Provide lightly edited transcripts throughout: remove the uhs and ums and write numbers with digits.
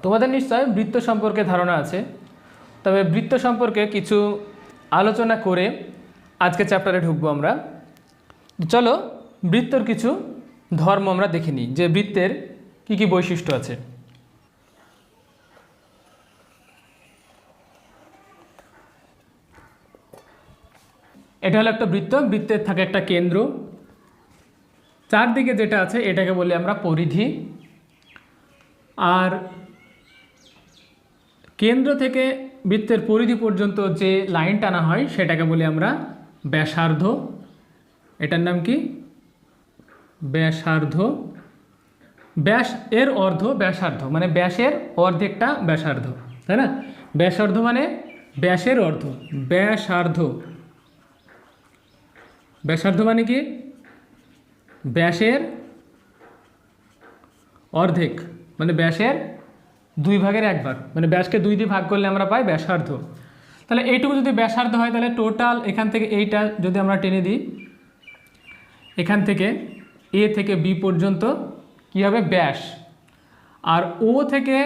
তোমাদের নিশ্চয় বৃত্ত সম্পর্কে ধারণা আছে, তবে বৃত্ত সম্পর্কে কিছু আলোচনা করে আজকে চ্যাপ্টারে ঢুকবো আমরা। চলো বৃত্তর কিছু ধর্ম আমরা দেখে নিই, যে বৃত্তের কি কি বৈশিষ্ট্য আছে। এটা হলো একটা বৃত্ত, বৃত্তের থাকে একটা কেন্দ্র, চারদিকে যেটা আছে এটাকে বলি আমরা পরিধি, আর কেন্দ্র থেকে বৃত্তের পরিধি পর্যন্ত যে লাইন টানা হয় সেটাকে বলি আমরা ব্যাসার্ধ। এটার নাম কি? ব্যাসার্ধ। ব্যাস এর অর্ধ ব্যাসার্ধ, মানে ব্যাসের অর্ধেকটা ব্যাসার্ধ, তাই না? ব্যাসার্ধ মানে ব্যাসের অর্ধ, ব্যাসার্ধ। ব্যাসার্ধ মানে কি? ব্যাসের অর্ধেক, মানে ব্যাসের 2/1, মানে ব্যাসকে 2 দিয়ে ভাগ করলে আমরা পাই ব্যাসার্ধ। তাহলে এইটুকু যদি ব্যাসার্ধ হয় তাহলে টোটাল এখান থেকে এইটা যদি আমরা টেনে দিই, এখান থেকে এ থেকে বি পর্যন্ত কী হবে? ব্যাস। আর ও থেকে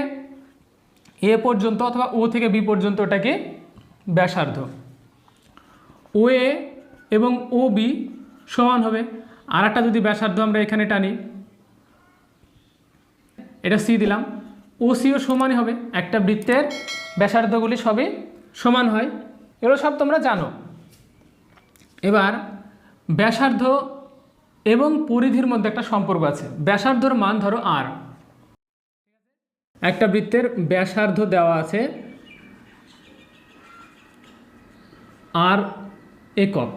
এ পর্যন্ত অথবা ও থেকে বি পর্যন্ত ওটাকে ব্যাসার্ধ। ও এ এবং ও বি সমান হবে। আর একটা যদি ব্যাসার্ধ আমরা এখানে টানি, এটা সি দিলাম, ও সিও সমানই হবে। একটা বৃত্তের ব্যাসার্ধগুলি সবই সমান হয়, এগুলো সব তোমরা জানো। এবার ব্যাসার্ধ এবং পরিধির মধ্যে একটা সম্পর্ক আছে। ব্যাসার্ধর মান ধরো আর, একটা বৃত্তের ব্যাসার্ধ দেওয়া আছে আর একক।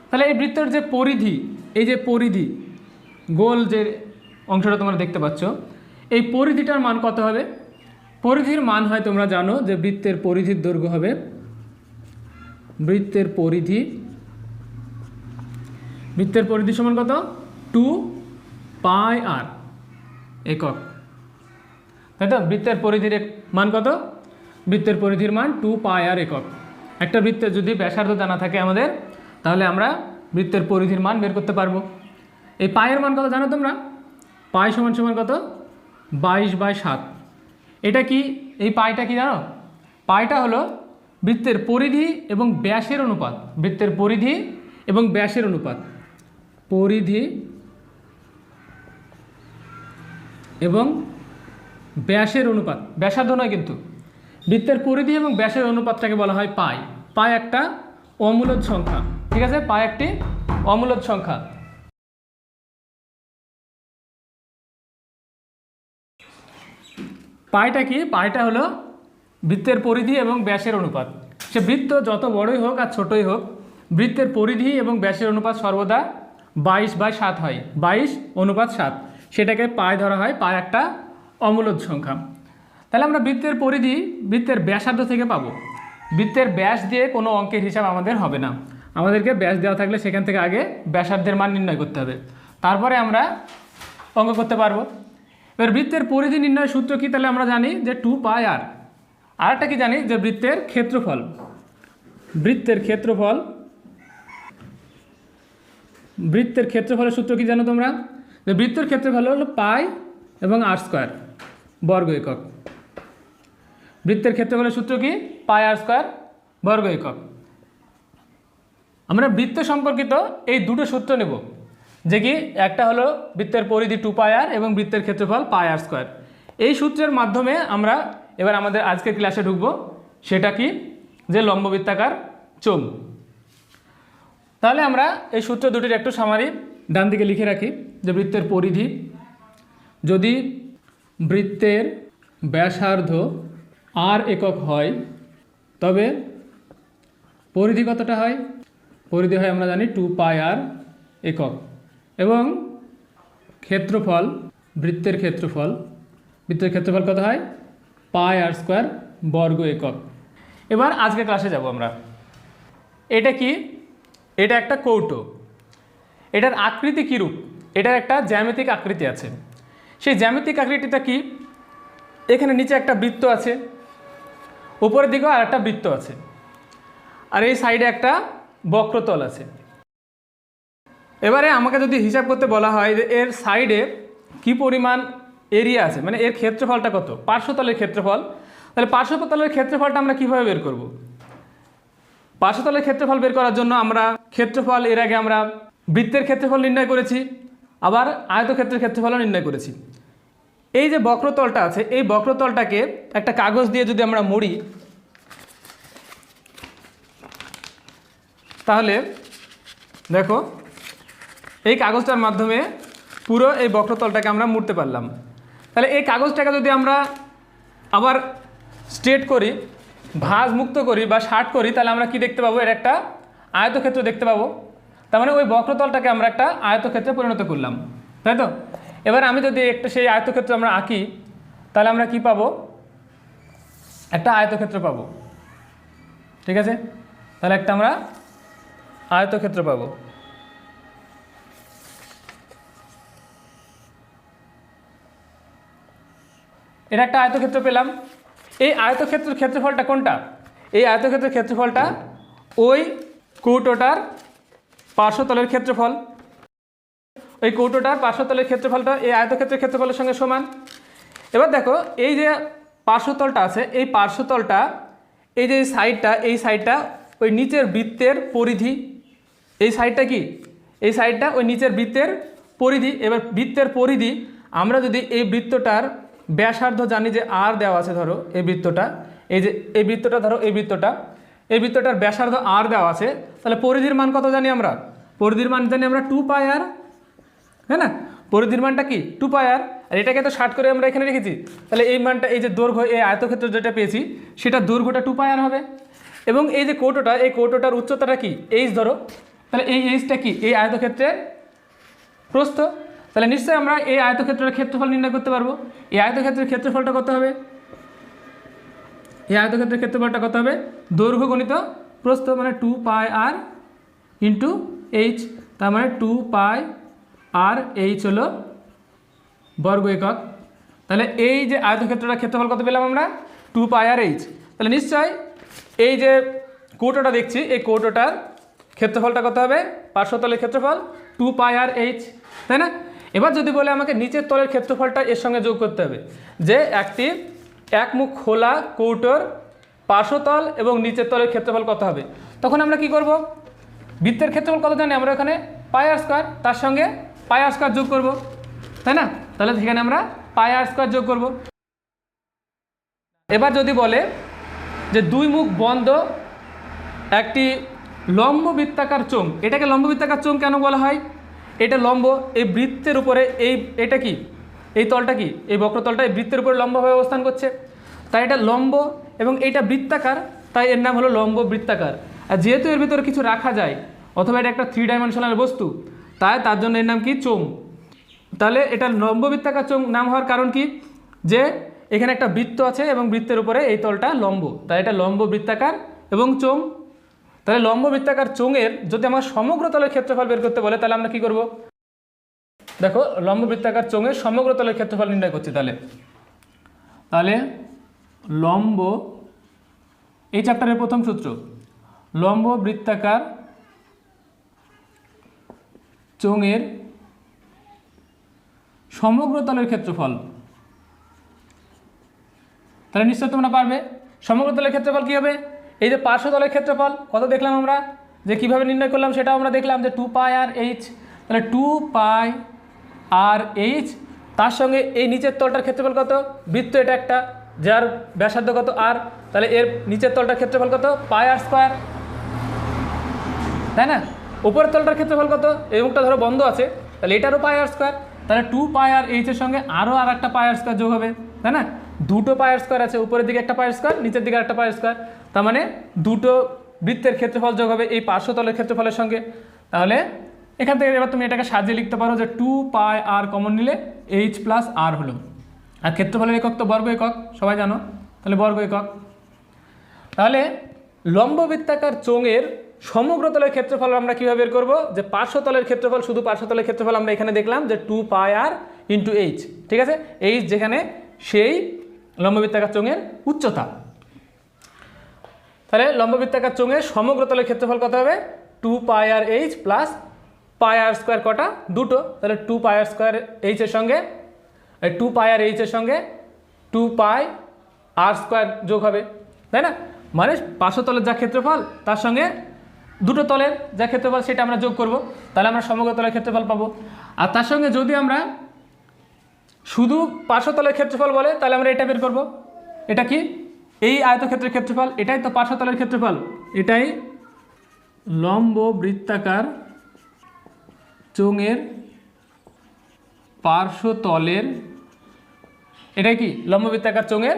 তাহলে এই বৃত্তের যে পরিধি, এই যে পরিধি গোল যে অংশটা তোমরা দেখতে পাচ্ছ, এই পরিধিটার মান কত হবে? পরিধির মান হয় তোমরা জানো যে বৃত্তের পরিধির দৈর্ঘ্য হবে, বৃত্তের পরিধি সমান কত? 2πr একক, তাই তো? বৃত্তের পরিধির মান কত? বৃত্তের পরিধির মান 2πr একক। একটা বৃত্তের যদি ব্যাসার্ধ জানা থাকে আমাদের, তাহলে আমরা বৃত্তের পরিধির মান বের করতে পারবো। এই পায়ের মান কত জানো তোমরা? পাই সমান কত? 22/7। এটা কি? এই পাইটা কি জানো? পাইটা হলো বৃত্তের পরিধি এবং ব্যাসের অনুপাত। বৃত্তের পরিধি এবং ব্যাসের অনুপাত, পরিধি এবং ব্যাসের অনুপাত, ব্যাসার্ধ নয় কিন্তু। বৃত্তের পরিধি এবং ব্যাসের অনুপাতটাকে বলা হয় পাই। পাই একটা অমূলদ সংখ্যা, ঠিক আছে? পাই একটি অমূলদ সংখ্যা। পাইটা কি? পাইটা হলো বৃত্তের পরিধি এবং ব্যাসের অনুপাত। সে বৃত্ত যত বড়ই হোক আর ছোটই হোক, বৃত্তের পরিধি এবং ব্যাসের অনুপাত সর্বদা 22/7 হয়, 22:7। সেটাকে পাই ধরা হয়, পাই একটা অমূলদ সংখ্যা। তাহলে আমরা বৃত্তের পরিধি বৃত্তের ব্যাসার্ধ থেকে পাবো। বৃত্তের ব্যাস দিয়ে কোনো অঙ্কের হিসাব আমাদের হবে না, আমাদেরকে ব্যাস দেওয়া থাকলে সেখান থেকে আগে ব্যাসার্ধের মান নির্ণয় করতে হবে, তারপরে আমরা অঙ্ক করতে পারবো। এবার বৃত্তের পরিধি নির্ণয়ের সূত্র কি? তাহলে আমরা জানি যে 2πr। আর একটা কি জানি? যে বৃত্তের ক্ষেত্রফল, বৃত্তের ক্ষেত্রফলের সূত্র কি জানো তোমরা? যে বৃত্তের ক্ষেত্রফল হলো পাই এবং r² বর্গ একক। বৃত্তের ক্ষেত্রফলের সূত্র কি? পাই r² বর্গ একক। আমরা বৃত্ত সম্পর্কিত এই দুটো সূত্র নেব, যে কি একটা হলো বৃত্তের পরিধি 2πr এবং বৃত্তের ক্ষেত্রফল পাই r²। এই সূত্রের মাধ্যমে আমরা এবার আমাদের আজকের ক্লাসে ঢুকবো। সেটা কি? যে লম্ববৃত্তাকার চোঙ। তাহলে আমরা এই সূত্র দুটির একটু সামারি ডান দিকে লিখে রাখি, যে বৃত্তের পরিধি, যদি বৃত্তের ব্যাসার্ধ আর একক হয় তবে পরিধি কতটা হয়? পরিধি হয় আমরা জানি 2πr একক। এবং ক্ষেত্রফল, বৃত্তের ক্ষেত্রফল কত হয়? পাই r² বর্গ একক। এবার আজকে ক্লাসে যাব আমরা। এটা কি? এটা একটা কৌটো। এটার আকৃতি কীরূপ? এটার একটা জ্যামিতিক আকৃতি আছে। সেই জ্যামিতিক আকৃতিটা কি? এখানে নিচে একটা বৃত্ত আছে, উপরের দিকেও আর একটা বৃত্ত আছে, আর এই সাইডে একটা বক্রতল আছে। এবারে আমাকে যদি হিসাব করতে বলা হয় যে এর সাইডে কি পরিমাণ এরিয়া আছে, মানে এর ক্ষেত্রফলটা কত, পার্শ্বতলের ক্ষেত্রফল। তাহলে পার্শ্বতলের ক্ষেত্রফলটা আমরা কীভাবে বের করব? পার্শ্বতলের ক্ষেত্রফল বের করার জন্য আমরা ক্ষেত্রফল, এর আগে আমরা বৃত্তের ক্ষেত্রফল নির্ণয় করেছি, আবার আয়তক্ষেত্রের ক্ষেত্রফলও নির্ণয় করেছি। এই যে বক্রতলটা আছে, এই বক্রতলটাকে একটা কাগজ দিয়ে যদি আমরা মুড়ি, তাহলে দেখো এই কাগজটার মাধ্যমে পুরো এই বক্রতলটাকে আমরা মুড়তে পারলাম। তাহলে এই কাগজটাকে যদি আমরা আবার স্ট্রেট করি, ভাঁজ মুক্ত করি বা শার্ট করি, তাহলে আমরা কি দেখতে পাবো? এর একটা আয়তক্ষেত্র দেখতে পাবো। তার মানে ওই বক্রতলটাকে আমরা একটা আয়তক্ষেত্রে পরিণত করলাম, তাই তো? এবার আমি যদি একটা সেই আয়তক্ষেত্র আমরা আঁকি, তাহলে আমরা কি পাবো? একটা আয়তক্ষেত্র পাবো, ঠিক আছে? তাহলে একটা আমরা আয়তক্ষেত্র পাবো। এটা একটা আয়তক্ষেত্র পেলাম। এই আয়তক্ষেত্রের ক্ষেত্রফলটা কোনটা? এই আয়তক্ষেত্রের ক্ষেত্রফলটা ওই কৌটোটার পার্শ্বতলের ক্ষেত্রফল। ওই কৌটোটার পার্শ্বতলের ক্ষেত্রফলটা এই আয়তক্ষেত্রের ক্ষেত্রফলের সঙ্গে সমান। এবার দেখো এই যে পার্শ্বতলটা আছে, এই পার্শ্বতলটা, এই যে সাইডটা, এই সাইডটা ওই নিচের বৃত্তের পরিধি। এই সাইডটা কি? এই সাইডটা ওই নিচের বৃত্তের পরিধি। এবার বৃত্তের পরিধি আমরা যদি এই বৃত্তটার ব্যাসার্ধ জানি যে আর দেওয়া আছে, ধরো এই বৃত্তটা, এই যে এই বৃত্তটা, ধরো এই বৃত্তটার ব্যাসার্ধ আর দেওয়া আছে, তাহলে পরিধির মান কত জানি আমরা? পরিধির মান জানি আমরা 2πr, হ্যাঁ না? পরিধির মানটা কি? 2πr। আর এটাকে তো শার্ট করে আমরা এখানে রেখেছি, তাহলে এই মানটা, এই যে দৈর্ঘ্য, এই আয়তক্ষেত্র যেটা পেয়েছি সেটা দৈর্ঘ্যটা 2πr হবে। এবং এই যে কৌটোটা, এই কৌটোটার উচ্চতাটা কি? এইচ ধরো, তাহলে এই এইচটা কি? এই আয়তক্ষেত্রের প্রস্থ। তাহলে নিশ্চয়ই আমরা এই আয়তক্ষেত্রের ক্ষেত্রফল নির্ণয় করতে পারবো। এই আয়তক্ষেত্রের ক্ষেত্রফলটা কত হবে? এই আয়তক্ষেত্রের ক্ষেত্রফলটা কত হবে? দৈর্ঘ্য গণিত প্রস্থ, মানে 2πr ইন্টু এইচ। তার মানে 2πr এইচ হলো বর্গ একক। তাহলে এই যে আয়তক্ষেত্রটার ক্ষেত্রফল কত পেলাম আমরা? 2πr H. তাহলে নিশ্চয় এই যে কৌটোটা দেখছি, এই কৌটোটার ক্ষেত্রফলটা কত হবে? পার্শ্বতলের ক্ষেত্রফল 2πr এইচ, তাই না? এবার যদি বলে আমাকে নিচের তলের ক্ষেত্রফলটা এর সঙ্গে যোগ করতে হবে, যে একটি একমুখ খোলা কৌটোর পার্শ্বতল এবং নিচের তলের ক্ষেত্রফল কত হবে, তখন আমরা কি করব? বৃত্তের ক্ষেত্রফল কত জানি আমরা? এখানে πr², তার সঙ্গে πr² যোগ করব, তাই না? তাহলে সেখানে আমরা πr² যোগ করব। এবার যদি বলে যে দুই মুখ বন্ধ একটি লম্ব বৃত্তাকার চোঙ, এটাকে লম্ব বৃত্তাকার চোঙ কেন বলা হয়? এটা লম্ব, এই বৃত্তের উপরে, এটা কি? এই তলটা কি? এই বক্রতলটা এই বৃত্তের উপরে লম্বভাবে অবস্থান করছে, তাই এটা লম্ব, এবং এইটা বৃত্তাকার, তাই এর নাম হলো লম্ব বৃত্তাকার। আর যেহেতু এর ভিতরে কিছু রাখা যায়, অথবা এটা একটা 3 ডাইমেনশনাল বস্তু, তার জন্য এর নাম কি? চোঙ। তাহলে এটা লম্ব বৃত্তাকার চোঙ নাম হওয়ার কারণ কি? যে এখানে একটা বৃত্ত আছে এবং বৃত্তের উপরে এই তলটা লম্ব, তাই এটা লম্ব বৃত্তাকার এবং চোঙ। তাহলে লম্ব বৃত্তাকার চোঙের যদি আমরা সমগ্র তলের ক্ষেত্রফল বের করতে বলে, তাহলে আমরা কি করব? দেখো লম্ব বৃত্তাকার চোঙের সমগ্র তলের ক্ষেত্রফল নির্ণয় করছি। তাহলে লম্ব, এই চ্যাপ্টারের প্রথম সূত্র, লম্ব বৃত্তাকার চোঙের সমগ্র তলের ক্ষেত্রফল। তাহলে নিশ্চয় তোমরা পারবে। সমগ্র তলের ক্ষেত্রফল কী হবে? এই যে পার্শ্বতলের ক্ষেত্রফল কত দেখলাম আমরা, যে কিভাবে নির্ণয় করলাম সেটাও আমরা দেখলাম, যে 2πr এইচ। তাহলে 2πr এইচ, তার সঙ্গে এই নিচের তলটার ক্ষেত্রফল কত? বৃত্ত এটা একটা, যার ব্যাসার্ধ কত? আর। তাহলে এর নিচের তলটার ক্ষেত্রফল কত? πr², তাই না? উপরের তলটার ক্ষেত্রফল কত? এই মুখটা ধরো বন্ধ আছে, তাহলে এটারও πr²। তাহলে 2πr এইচের সঙ্গে আরও আর একটা πr² যোগ হবে, তাই না? দুটো πr² আছে, উপরের দিকে একটা πr², নিচের দিকে একটা πr², তার মানে দুটো বৃত্তের ক্ষেত্রফল যোগ হবে এই পার্শ্বতলের ক্ষেত্রফলের সঙ্গে। তাহলে এখান থেকে এবার তুমি এটাকে সাজিয়ে লিখতে পারো যে 2πr কমন নিলে এইচ প্লাস আর হলো। আর ক্ষেত্রফলের একক তো বর্গ একক, সবাই জানো, তাহলে বর্গ একক। তাহলে লম্ব বৃত্তাকার চোঙের সমগ্র তলের ক্ষেত্রফল আমরা কীভাবে বের করবো? যে পার্শ্বতলের ক্ষেত্রফল, শুধু পার্শ্বতলের ক্ষেত্রফল আমরা এখানে দেখলাম যে 2πr ইন্টু এইচ, ঠিক আছে? এইচ যেখানে সেই লম্ব বৃত্তাকার চোঙের উচ্চতা। তাহলে লম্ব বৃত্তাকার চোঙের সমগ্র তলের ক্ষেত্রফল কত হবে? 2πr এইচ প্লাস πr² কটা? দুটো, তাহলে 2πr² এইচের সঙ্গে টু পাই আর এইচের সঙ্গে 2 পাই আর স্কোয়ার যোগ হবে, তাই না? মানে পার্শ্বতলের যা ক্ষেত্রফল তার সঙ্গে দুটো তলের যা ক্ষেত্রফল সেটা আমরা যোগ করব, তাহলে আমরা সমগ্র তলের ক্ষেত্রফল পাবো। আর তার সঙ্গে যদি আমরা শুধু পার্শ্বতলের ক্ষেত্রফল বলে তাহলে আমরা এটা বের করব। এটা কি? এই আয়তক্ষেত্রের ক্ষেত্রফল, এটাই তো পার্শ্বতলের ক্ষেত্রফল, এটাই লম্ব বৃত্তাকার চোঙের পার্শ্বতলের, এটাই কি লম্ব বৃত্তাকার চোঙের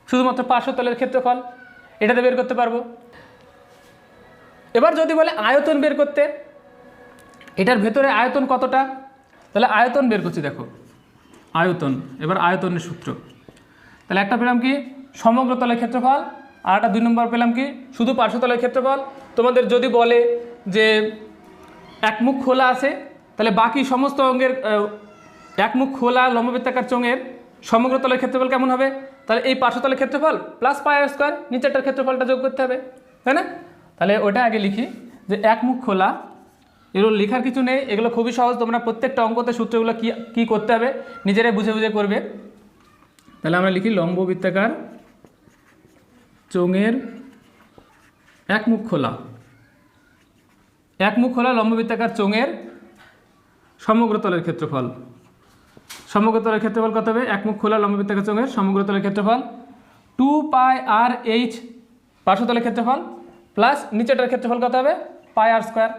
শুধুমাত্র পার্শ্বতলের ক্ষেত্রফল, এটাতে বের করতে পারবো। এবার যদি বলে আয়তন বের করতে, এটার ভেতরে আয়তন কতটা, তাহলে আয়তন বের করছি। দেখো আয়তন, এবার আয়তনের সূত্র, তাহলে একটা পেলাম কি সমগ্র তলের ক্ষেত্রফল, আর একটা 2 নম্বর পেলাম কি শুধু পার্শ্বতলের ক্ষেত্রফল। তোমাদের যদি বলে যে একমুখ খোলা আছে, তাহলে বাকি সমস্ত অঙ্গের একমুখ খোলা লম্ববৃত্তাকার চোঙের সমগ্র তলের ক্ষেত্রফল কেমন হবে, তাহলে এই পার্শ্বতলের ক্ষেত্রফল প্লাস পাই আর স্কোয়ার, নিচেরটার ক্ষেত্রফলটা যোগ করতে হবে, তাই না? তাহলে ওটা আগে লিখি যে একমুখ খোলা, এগুলো লেখার কিছু নেই, এগুলো খুবই সহজ, তোমরা প্রত্যেকটা অঙ্কতে সূত্রগুলো কী করতে হবে নিজেরাই বুঝে বুঝে করবে। তাহলে আমরা লিখি লম্ব বৃত্তাকার চোঙের একমুখ খোলা, একমুখ খোলা লম্ব বৃত্তাকার চোঙের সমগ্র তলের ক্ষেত্রফল। সমগ্র তলের ক্ষেত্রফল কত হবে? একমুখ খোলা লম্ব বৃত্তাকার চোঙের সমগ্র তলের ক্ষেত্রফল 2 পাই আর এইচ পার্শ্বতলের ক্ষেত্রফল প্লাস নিচেটার ক্ষেত্রফল কত হবে? পাই আর স্কোয়ার।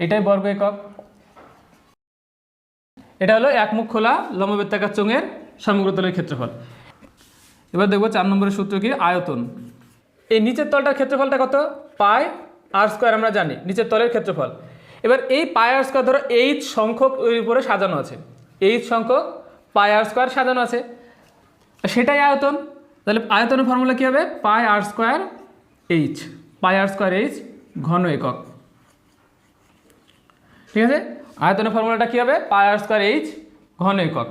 এটাই বর্গ একক। এটা হলো একমুখ খোলা লম্ব বৃত্তাকার চোঙের সমগ্র তলের ক্ষেত্রফল। এবার দেখবো 4 নম্বরের সূত্র কি? আয়তন। এই নিচের তলটার ক্ষেত্রফলটা কত? পাই আর স্কোয়ার, আমরা জানি নিচের তলের ক্ষেত্রফল। এবার এই পাই আর স্কোয়ার ধরো এইচ সংখ্যক এর উপরে সাজানো আছে, এইচ সংখ্যক পাই আর স্কোয়ার সাজানো আছে, সেটাই আয়তন। তাহলে আয়তনের ফর্মুলা কী হবে? পাই আর স্কোয়ার এইচ, পাই আর স্কোয়ার এইচ ঘন একক। ঠিক আছে, আয়তনের ফর্মুলাটা কী হবে? পাই আর স্কোয়ার এইচ ঘন একক।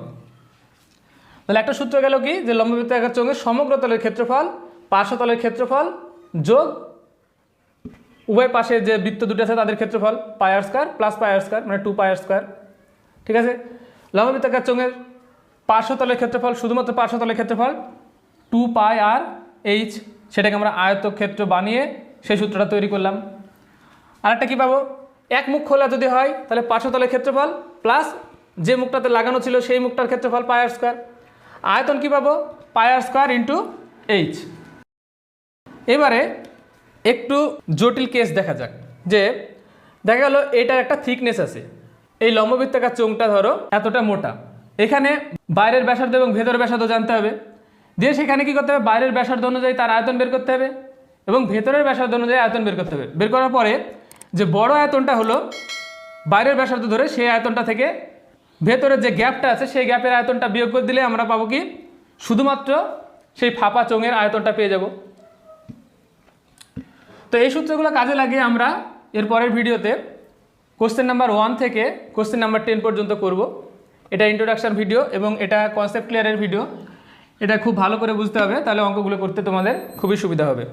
তাহলে একটা সূত্র গেল কি, যে লম্ব বৃত্তাকার চোঙের সমগ্র তলের ক্ষেত্রফল পার্শ্বতলের ক্ষেত্রফল যোগ উভয় পাশে যে বৃত্ত দুটো আছে তাদের ক্ষেত্রফল পাই আর স্কোয়ার প্লাস পাই আর স্কোয়ার, মানে 2 পাই আর স্কোয়ার। ঠিক আছে, লম্ব বৃত্তাকার চোঙের পার্শ্বতলের ক্ষেত্রফল, শুধুমাত্র পার্শ্বতলের ক্ষেত্রফল 2 পাই আর এইচ, সেটাকে আমরা আয়তক্ষেত্র বানিয়ে সেই সূত্রটা তৈরি করলাম। আরেকটা কী পাবো? এক মুখ খোলা যদি হয় তাহলে পার্শ্বতলের ক্ষেত্রফল প্লাস যে মুখটাতে লাগানো ছিল সেই মুখটার ক্ষেত্রফল পাই আর স্কোয়ার। আয়তন কী পাবো? পাই আর স্কোয়ার ইন্টু এইচ। এবারে একটু জটিল কেস দেখা যাক, যে দেখা গেল এটার একটা থিকনেস আছে, এই লম্ব বৃত্তাকার চোঙটা ধরো এতটা মোটা, এখানে বাইরের ব্যাসার্ধ এবং ভেতরের ব্যাসার্ধ জানতে হবে, দিয়ে সেখানে কী করতে হবে? বাইরের ব্যাসার্ধ অনুযায়ী তার আয়তন বের করতে হবে এবং ভেতরের ব্যাসার্ধ অনুযায়ী আয়তন বের করতে হবে। বের করার পরে যে বড় আয়তনটা হলো বাইরের ব্যাসার্ধ ধরে, সেই আয়তনটা থেকে ভেতরের যে গ্যাপটা আছে সেই গ্যাপের আয়তনটা বিয়োগ করে দিলে আমরা পাবো কি? শুধুমাত্র সেই ফাঁপা চোঙের আয়তনটা পেয়ে যাব। তো এই সূত্রগুলো কাজে লাগিয়ে আমরা এর পরের ভিডিওতে কোশ্চেন নাম্বার 1 থেকে কোশ্চেন নাম্বার 10 পর্যন্ত করব। এটা ইন্ট্রোডাকশন ভিডিও এবং এটা কনসেপ্ট ক্লিয়ারের ভিডিও। এটা খুব ভালো করে বুঝতে হবে, তাহলে অঙ্কগুলো করতে তোমাদের খুবই সুবিধা হবে।